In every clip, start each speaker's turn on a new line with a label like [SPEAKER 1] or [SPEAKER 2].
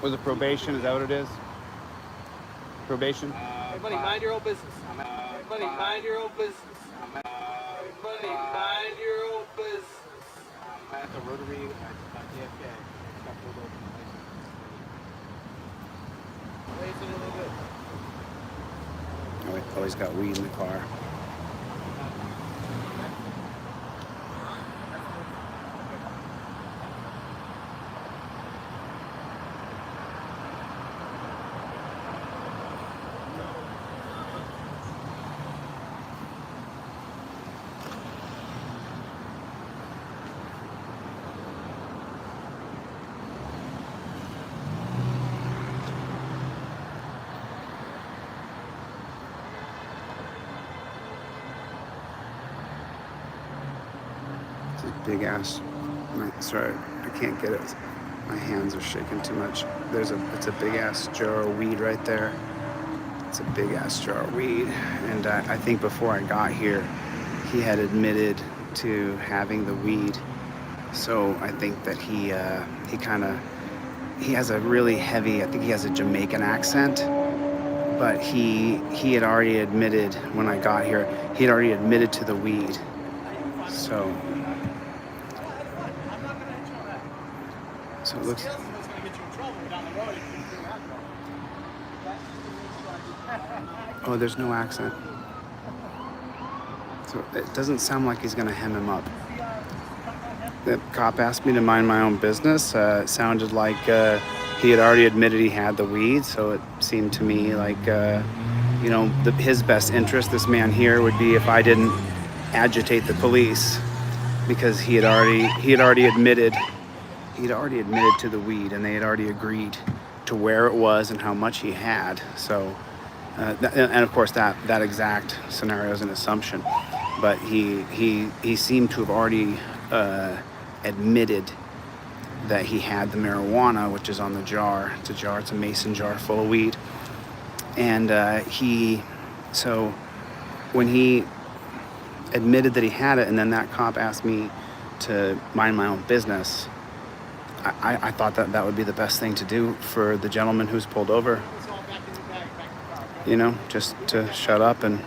[SPEAKER 1] Was it probation? Is that what it is? Probation?
[SPEAKER 2] Everybody mind your own business. Everybody mind your own business. Everybody mind your own business.
[SPEAKER 3] I'm at the Rotary at JFK. Got pulled over.
[SPEAKER 2] License a little bit.
[SPEAKER 1] Oh, he's got weed in the car. Big ass. Sorry, I can't get it. My hands are shaking too much. It's a big ass jar of weed right there. It's a big ass jar of weed. And I think before I got here, he had admitted to having the weed. So I think that he has a really heavy, I think he has a Jamaican accent. But he had already admitted when I got here, he had already admitted to the weed. So it looks. Oh, there's no accent. So it doesn't sound like he's gonna hem him up. The cop asked me to mind my own business. It sounded like he had already admitted he had the weed, so it seemed to me like his best interest, this man here, would be if I didn't agitate the police, because he had already admitted to the weed, and they had already agreed to where it was and how much he had. So, and of course that exact scenario is an assumption, but he seemed to have already admitted that he had the marijuana, which is on the jar. It's a mason jar full of weed, and so when he admitted that he had it, and then that cop asked me to mind my own business, I thought that would be the best thing to do for the gentleman who's pulled over. Just to shut up and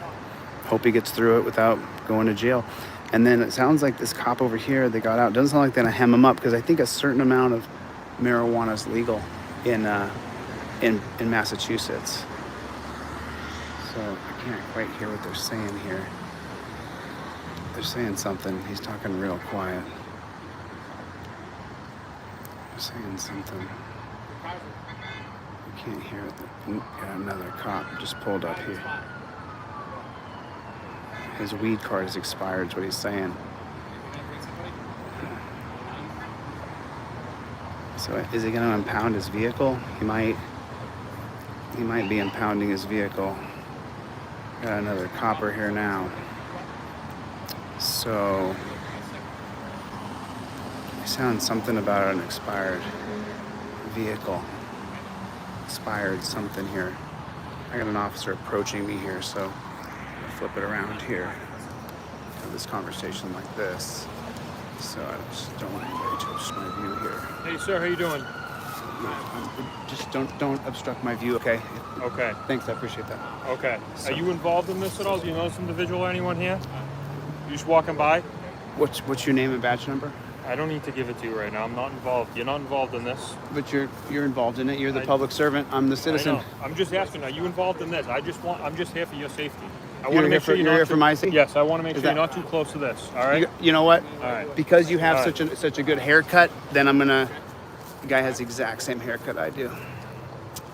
[SPEAKER 1] hope he gets through it without going to jail. And then it sounds like this cop over here, they got out. Doesn't sound like they're gonna hem him up, because I think a certain amount of marijuana is legal in Massachusetts. So I can't quite hear what they're saying here. They're saying something. He's talking real quiet. Saying something. You can't hear it. Another cop just pulled up here. His weed card is expired, is what he's saying. So is he going to impound his vehicle? He might be impounding his vehicle. Got another copper here now. So sounds something about an expired vehicle. Expired something here. I got an officer approaching me here, so I'll flip it around here. Have this conversation like this. So I just don't want anybody to obstruct my view here.
[SPEAKER 4] Hey sir, how you doing?
[SPEAKER 1] Just don't obstruct my view, okay?
[SPEAKER 4] Okay.
[SPEAKER 1] Thanks, I appreciate that.
[SPEAKER 4] Okay. Are you involved in this at all? Do you know this individual or anyone here? You just walking by?
[SPEAKER 1] What's your name and badge number?
[SPEAKER 4] I don't need to give it to you right now. I'm not involved. You're not involved in this.
[SPEAKER 1] But you're involved in it. You're the public servant. I'm the citizen.
[SPEAKER 4] I know. I'm just asking, are you involved in this? I'm just here for your safety. I want
[SPEAKER 1] You're
[SPEAKER 4] to make sure
[SPEAKER 1] you're here for my safety?
[SPEAKER 4] Yes, I want to make sure you're not too close to this. All right?
[SPEAKER 1] You know what?
[SPEAKER 4] All right.
[SPEAKER 1] Because you have such a good haircut, then I'm gonna. The guy has the exact same haircut I do.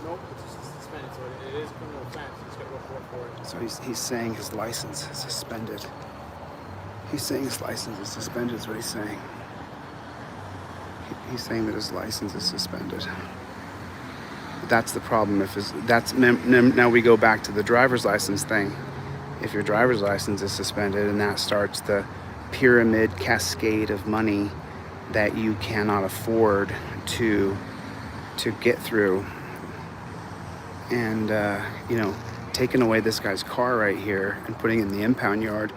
[SPEAKER 3] Nope, it's just suspended, so it is criminal offense. He's got to report for it.
[SPEAKER 1] So he's saying his license is suspended. He's saying his license is suspended is what he's saying. He's saying that his license is suspended. But that's the problem. Now we go back to the driver's license thing. If your driver's license is suspended, and that starts the pyramid cascade of money that you cannot afford to get through. And taking away this guy's car right here and putting it in the impound yard,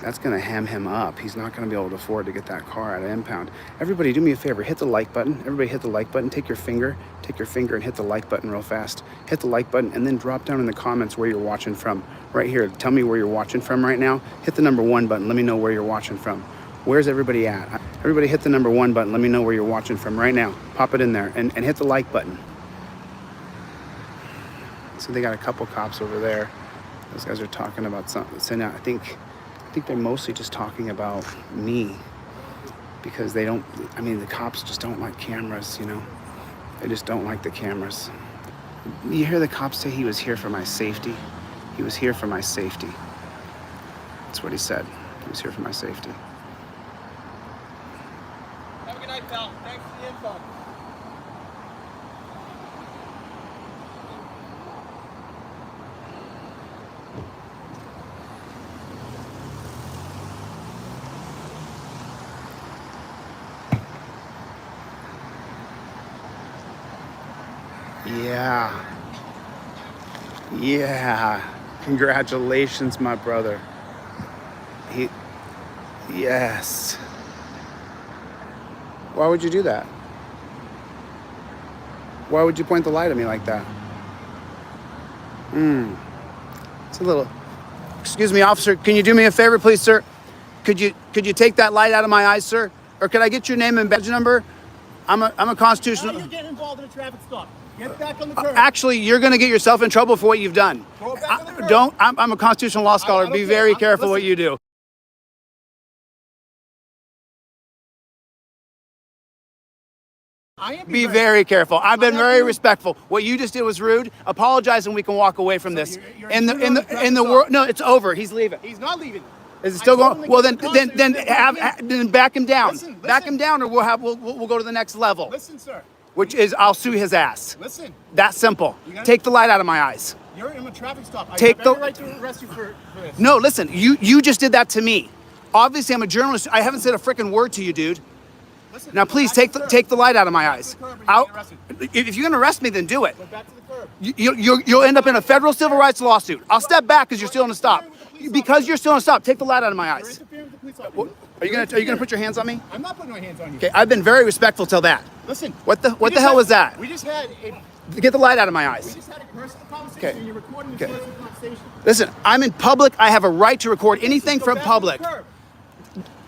[SPEAKER 1] That's going to hem him up. He's not going to be able to afford to get that car out of impound. Everybody, do me a favor. Hit the like button. Everybody hit the like button. Take your finger and hit the like button real fast. Hit the like button and then drop down in the comments where you're watching from. Right here. Tell me where you're watching from right now. Hit the number 1 button. Let me know where you're watching from. Where's everybody at? Everybody hit the number 1 button. Let me know where you're watching from right now. Pop it in there and hit the like button. So they got a couple cops over there. Those guys are talking about something. So now I think they're mostly just talking about me because they don't, I mean, the cops just don't like cameras, you know? They just don't like the cameras. You hear the cops say he was here for my safety? He was here for my safety. That's what he said. He was here for my safety.
[SPEAKER 2] Have a good night, pal. Thanks for the info.
[SPEAKER 1] Yeah. Congratulations, my brother. Yes. Why would you do that? Why would you point the light at me like that? It's a little. Excuse me, officer. Can you do me a favor, please, sir? Could you take that light out of my eyes, sir? Or could I get your name and badge number? I'm a constitutional.
[SPEAKER 3] How are you getting involved in a traffic stop? Get back on the curb.
[SPEAKER 1] Actually, you're going to get yourself in trouble for what you've done.
[SPEAKER 3] Go back on the curb.
[SPEAKER 1] I'm a constitutional law scholar.
[SPEAKER 3] I don't
[SPEAKER 1] Be
[SPEAKER 3] care.
[SPEAKER 1] very careful what
[SPEAKER 3] Listen.
[SPEAKER 1] you do.
[SPEAKER 3] I am
[SPEAKER 1] Be very careful. I've been very respectful. What you just did was rude. Apologize and we can walk away from this.
[SPEAKER 3] you're
[SPEAKER 1] In
[SPEAKER 3] intruding on the
[SPEAKER 1] the
[SPEAKER 3] traffic
[SPEAKER 1] world,
[SPEAKER 3] stop.
[SPEAKER 1] no, it's over. He's leaving.
[SPEAKER 3] He's not leaving.
[SPEAKER 1] Is it still
[SPEAKER 3] I told
[SPEAKER 1] going?
[SPEAKER 3] him to
[SPEAKER 1] Well,
[SPEAKER 3] get the concert.
[SPEAKER 1] then back him down.
[SPEAKER 3] Listen,
[SPEAKER 1] Back
[SPEAKER 3] listen.
[SPEAKER 1] him down, or we'll go to the next level,
[SPEAKER 3] Listen, sir.
[SPEAKER 1] which is I'll sue his ass.
[SPEAKER 3] Listen.
[SPEAKER 1] That simple.
[SPEAKER 3] You gotta-
[SPEAKER 1] Take the light out of my eyes.
[SPEAKER 3] You're in a traffic stop. I
[SPEAKER 1] Take
[SPEAKER 3] have every
[SPEAKER 1] the-
[SPEAKER 3] right to arrest you for this.
[SPEAKER 1] No, listen. You just did that to me. Obviously, I'm a journalist. I haven't said a freaking word to you, dude.
[SPEAKER 3] Listen,
[SPEAKER 1] Now,
[SPEAKER 3] go
[SPEAKER 1] please
[SPEAKER 3] back to curb.
[SPEAKER 1] take the light out of my
[SPEAKER 3] Go back
[SPEAKER 1] eyes.
[SPEAKER 3] to the curb or you're
[SPEAKER 1] I'll-
[SPEAKER 3] getting arrested.
[SPEAKER 1] If you're gonna arrest me, then do it.
[SPEAKER 3] Go back to the curb.
[SPEAKER 1] You'll end up in a federal civil rights lawsuit. I'll step back because you're still in a stop. Because you're still in a stop. Take the light out of my
[SPEAKER 3] You're
[SPEAKER 1] eyes.
[SPEAKER 3] interfering with the police officer.
[SPEAKER 1] What- Are you gonna put your hands on me?
[SPEAKER 3] I'm not putting my hands on you.
[SPEAKER 1] Okay, I've been very respectful till that.
[SPEAKER 3] Listen.
[SPEAKER 1] What the
[SPEAKER 3] we just
[SPEAKER 1] hell
[SPEAKER 3] had-
[SPEAKER 1] was that?
[SPEAKER 3] We just had a
[SPEAKER 1] Get the light out of my
[SPEAKER 3] we
[SPEAKER 1] eyes.
[SPEAKER 3] just had a personal conversation.
[SPEAKER 1] Okay.
[SPEAKER 3] And you're recording this
[SPEAKER 1] Okay.
[SPEAKER 3] personal conversation.
[SPEAKER 1] Listen, I'm in public. I have a right to record anything
[SPEAKER 3] Go
[SPEAKER 1] from
[SPEAKER 3] back
[SPEAKER 1] public.
[SPEAKER 3] On the curb.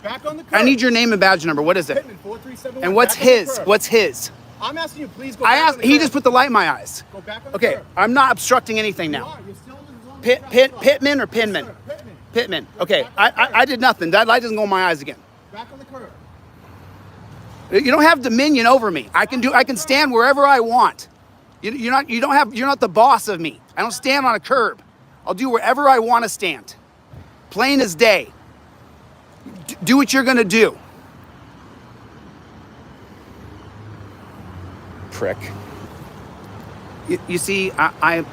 [SPEAKER 3] Back on the curb.
[SPEAKER 1] I need your name and badge number. What is it?
[SPEAKER 3] Pittman, 4371.
[SPEAKER 1] And what's
[SPEAKER 3] Back on the
[SPEAKER 1] his?
[SPEAKER 3] curb.
[SPEAKER 1] What's his?
[SPEAKER 3] I'm asking you, please go
[SPEAKER 1] I
[SPEAKER 3] back
[SPEAKER 1] asked.
[SPEAKER 3] on the
[SPEAKER 1] He
[SPEAKER 3] curb.
[SPEAKER 1] just put the light in my eyes.
[SPEAKER 3] Go back on the
[SPEAKER 1] Okay,
[SPEAKER 3] curb.
[SPEAKER 1] I'm not obstructing anything
[SPEAKER 3] You
[SPEAKER 1] now.
[SPEAKER 3] are. You're still in the zone of traffic stop.
[SPEAKER 1] Pittman or Pinman?
[SPEAKER 3] Yes, sir. Pittman.
[SPEAKER 1] Pittman. Okay, I did nothing. That light doesn't go in my eyes again.
[SPEAKER 3] Back on the curb.
[SPEAKER 1] You don't have dominion over me. I can stand wherever I want. You're not the boss of me. I don't stand on a curb. I'll do wherever I want to stand. Plain as day. Do what you're gonna do. Prick. You see, I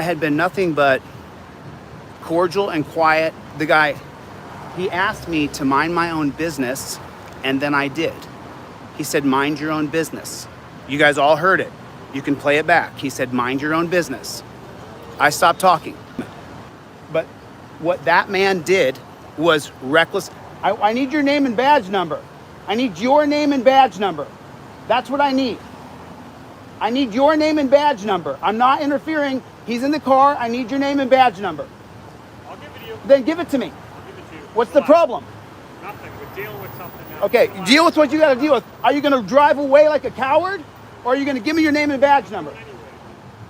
[SPEAKER 1] had been nothing but cordial and quiet. The guy, he asked me to mind my own business, and then I did. He said, mind your own business. You guys all heard it. You can play it back. He said, mind your own business. I stopped talking. But what that man did was reckless. I need your name and badge number. I need your name and badge number. That's what I need. I need your name and badge number. I'm not interfering. He's in the car. I need your name and badge number.
[SPEAKER 4] I'll give it to you.
[SPEAKER 1] Then give it to me.
[SPEAKER 4] I'll give it to you.
[SPEAKER 1] What's the
[SPEAKER 4] Why?
[SPEAKER 1] problem?
[SPEAKER 4] Nothing. We're dealing with something now.
[SPEAKER 1] Okay,
[SPEAKER 4] Why?
[SPEAKER 1] deal with what you got to deal with. Are you going to drive away like a coward? Or are you going to give me your name and badge number?
[SPEAKER 4] Anyway,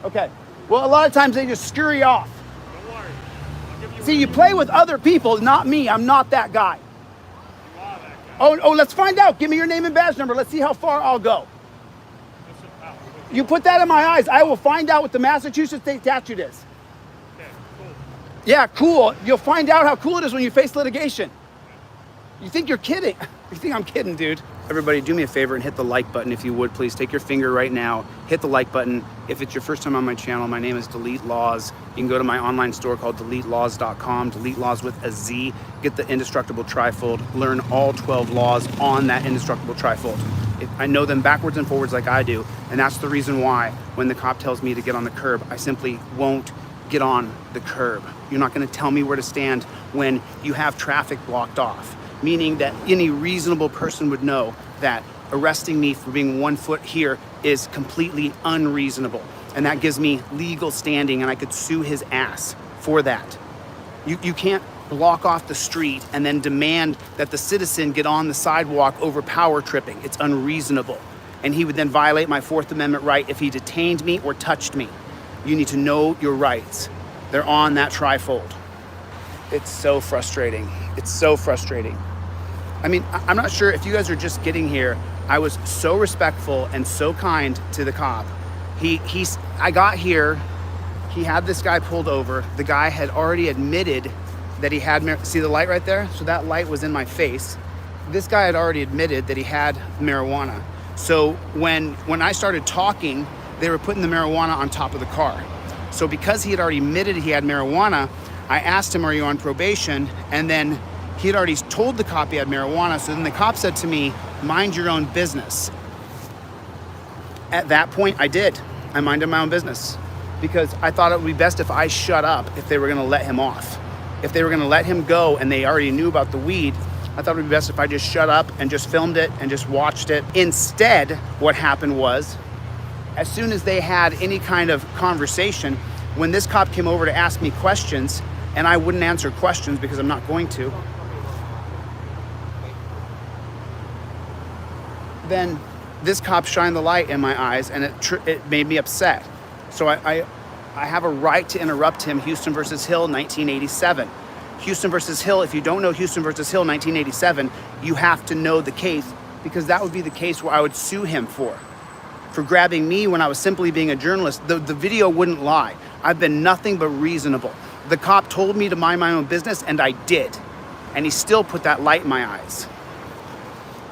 [SPEAKER 1] Okay. Well, a lot of times they just scurry off.
[SPEAKER 4] don't worry. I'll give you.
[SPEAKER 1] See, you play with other people, not me. I'm not that guy.
[SPEAKER 4] You are that guy.
[SPEAKER 1] Oh, let's find out. Give me your name and badge number. Let's see how far I'll go.
[SPEAKER 4] Listen, pal.
[SPEAKER 1] You put that in my eyes, I will find out what the Massachusetts state statute is.
[SPEAKER 4] Okay, cool.
[SPEAKER 1] Yeah, cool. You'll find out how cool it is when you face litigation. You think you're kidding? You think I'm kidding, dude? Everybody, do me a favor and hit the like button if you would, please. Take your finger right now, hit the like button. If it's your first time on my channel, my name is Delete Lawz. You can go to my online store called DeleteLawz.com, Delete Lawz with a Z. Get the indestructible trifold. Learn all 12 laws on that indestructible trifold. I know them backwards and forwards like I do, and that's the reason why when the cop tells me to get on the curb, I simply won't get on the curb. You're not going to tell me where to stand when you have traffic blocked off, meaning that any reasonable person would know that arresting me for being 1 foot here is completely unreasonable. And that gives me legal standing, and I could sue his ass for that. You can't block off the street and then demand that the citizen get on the sidewalk over power tripping. It's unreasonable. And he would then violate my Fourth Amendment right if he detained me or touched me. You need to know your rights. They're on that trifold. It's so frustrating. It's so frustrating. I mean, I'm not sure if you guys are just getting here. I was so respectful and so kind to the cop. I got here, he had this guy pulled over. The guy had already admitted that he had, see the light right there? So that light was in my face. This guy had already admitted that he had marijuana. So when I started talking, they were putting the marijuana on top of the car. So because he had already admitted he had marijuana, I asked him, are you on probation? And then he had already told the cop he had marijuana. So then the cop said to me, mind your own business. At that point, I did. I minded my own business because I thought it would be best if I shut up if they were gonna let him off. If they were gonna let him go and they already knew about the weed, I thought it would be best if I just shut up and just filmed it and just watched it. Instead, what happened was, as soon as they had any kind of conversation, when this cop came over to ask me questions, and I wouldn't answer questions because I'm not going to, then this cop shined the light in my eyes, and it made me upset. So I have a right to interrupt him. Houston versus Hill, 1987. Houston versus Hill, if you don't know Houston versus Hill, 1987, you have to know the case, because that would be the case where I would sue him for grabbing me when I was simply being a journalist. The video wouldn't lie. I've been nothing but reasonable. The cop told me to mind my own business, and I did. And he still put that light in my eyes.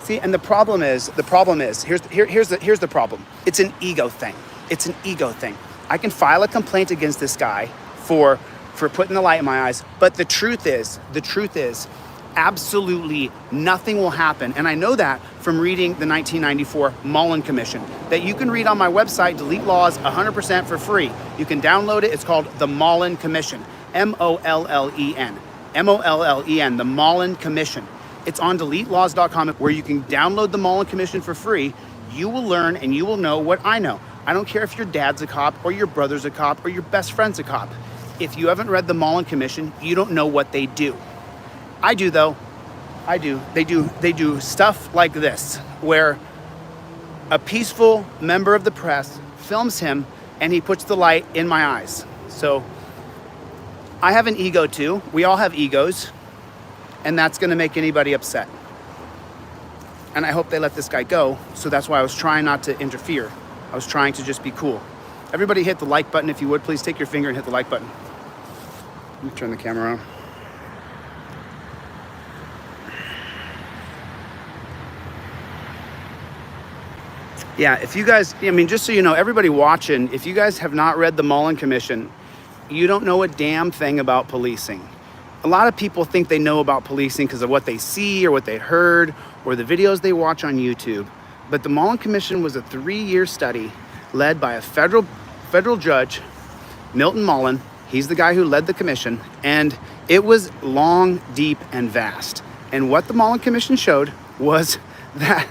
[SPEAKER 1] See, and the problem is, here's the problem. It's an ego thing. It's an ego thing. I can file a complaint against this guy for putting the light in my eyes, but the truth is, absolutely nothing will happen. And I know that from reading the 1994 Mullen Commission that you can read on my website, Delete Lawz, 100% for free. You can download it. It's called the Mullen Commission, M-O-L-L-E-N, M-O-L-L-E-N, the Mullen Commission. It's on DeleteLawz.com where you can download the Mullen Commission for free. You will learn and you will know what I know. I don't care if your dad's a cop or your brother's a cop or your best friend's a cop. If you haven't read the Mullen Commission, you don't know what they do. I do though. I do. They do stuff like this, where a peaceful member of the press films him and he puts the light in my eyes. So I have an ego too. We all have egos. And that's gonna make anybody upset. And I hope they let this guy go. So that's why I was trying not to interfere. I was trying to just be cool. Everybody hit the like button if you would. Please take your finger and hit the like button. Let me turn the camera on. Yeah, if you guys, I mean, just so you know, everybody watching, if you guys have not read the Mullen Commission, you don't know a damn thing about policing. A lot of people think they know about policing because of what they see or what they heard or the videos they watch on YouTube. But the Mullen Commission was a 3-year study led by a federal judge, Milton Mullen. He's the guy who led the commission, and it was long, deep, and vast. And what the Mullen Commission showed was that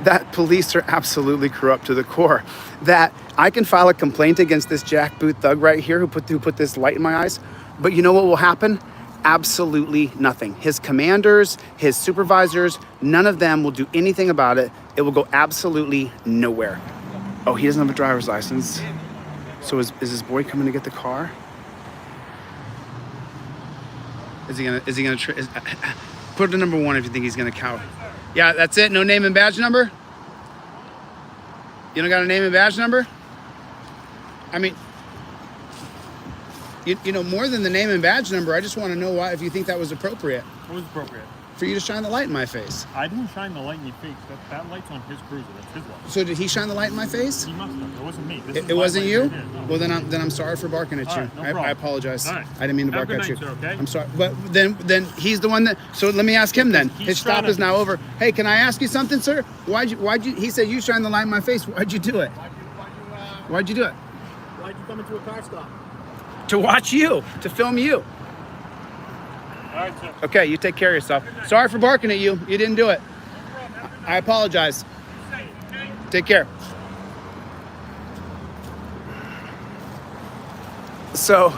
[SPEAKER 1] that police are absolutely corrupt to the core. That I can file a complaint against this jackboot thug right here who put this light in my eyes, but you know what will happen? Absolutely nothing. His commanders, his supervisors, none of them will do anything about it. It will go absolutely nowhere. Oh, he doesn't have a driver's license. So is his boy coming to get the car? Is he gonna put the number 1 if you think he's gonna cower? Yeah, that's it. No name and badge number? You don't got a name and badge number? I mean, you know, more than the name and badge number, I just want to know why, if you think that was appropriate.
[SPEAKER 4] What was appropriate?
[SPEAKER 1] For you to shine the light in my face.
[SPEAKER 4] I didn't shine the light in your face. That light's on his cruiser. That's his light.
[SPEAKER 1] So did he shine the light in my face?
[SPEAKER 4] He must have. It wasn't me.
[SPEAKER 1] It wasn't you?
[SPEAKER 4] No.
[SPEAKER 1] Well, then I'm sorry for barking at you.
[SPEAKER 4] Right, no problem.
[SPEAKER 1] I apologize.
[SPEAKER 4] All right.
[SPEAKER 1] I didn't mean to
[SPEAKER 4] Have
[SPEAKER 1] bark
[SPEAKER 4] a
[SPEAKER 1] at
[SPEAKER 4] good
[SPEAKER 1] you.
[SPEAKER 4] night, sir, okay?
[SPEAKER 1] I'm sorry. But then he's the one that. So let me ask him then. His stop is now over. Hey, can I ask you something, sir? Why'd you? He said you shined the light in my face. Why'd you do it? Why'd you do it?
[SPEAKER 3] Why'd you come into a car stop?
[SPEAKER 1] To watch you, to film you.
[SPEAKER 4] All right, sir.
[SPEAKER 1] Okay, you take care of yourself. Sorry for barking at you. You didn't do it. I apologize. Take care. So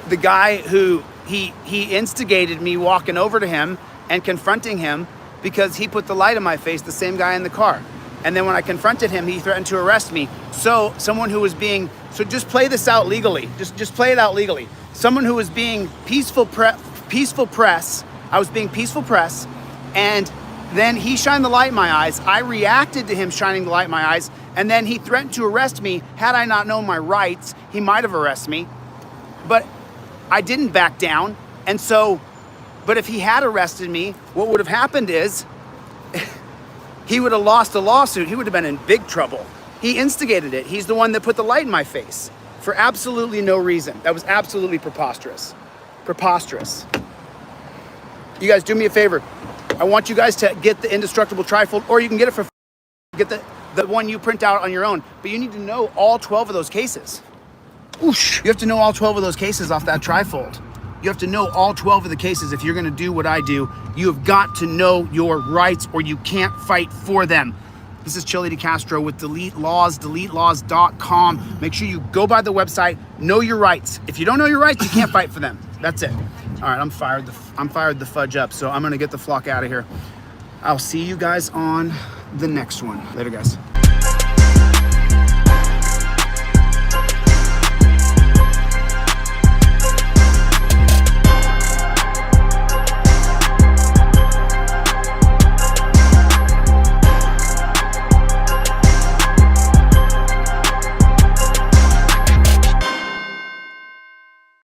[SPEAKER 1] the guy who he instigated me walking over to him and confronting him because he put the light in my face, the same guy in the car. And then when I confronted him, he threatened to arrest me. So someone who was being, so just play this out legally. Just play it out legally. Someone who was being peaceful press. I was being peaceful press, and then he shined the light in my eyes. I reacted to him shining the light in my eyes, and then he threatened to arrest me. Had I not known my rights, he might have arrested me. But I didn't back down. And so, but if he had arrested me, what would have happened is he would have lost a lawsuit. He would have been in big trouble. He instigated it. He's the one that put the light in my face for absolutely no reason. That was absolutely preposterous. Preposterous. You guys do me a favor. I want you guys to get the indestructible trifold, or you can get it for get the one you print out on your own. But you need to know all 12 of those cases. Whoosh. You have to know all 12 of those cases off that trifold. You have to know all 12 of the cases if you're gonna do what I do. You have got to know your rights or you can't fight for them. This is Chille DeCastro with Delete Lawz, DeleteLawz.com. Make sure you go by the website, know your rights. If you don't know your rights, you can't fight for them. That's it. All right, I'm fired the fudge up, so I'm gonna get the flock out of here. I'll see you guys on the next one. Later, guys.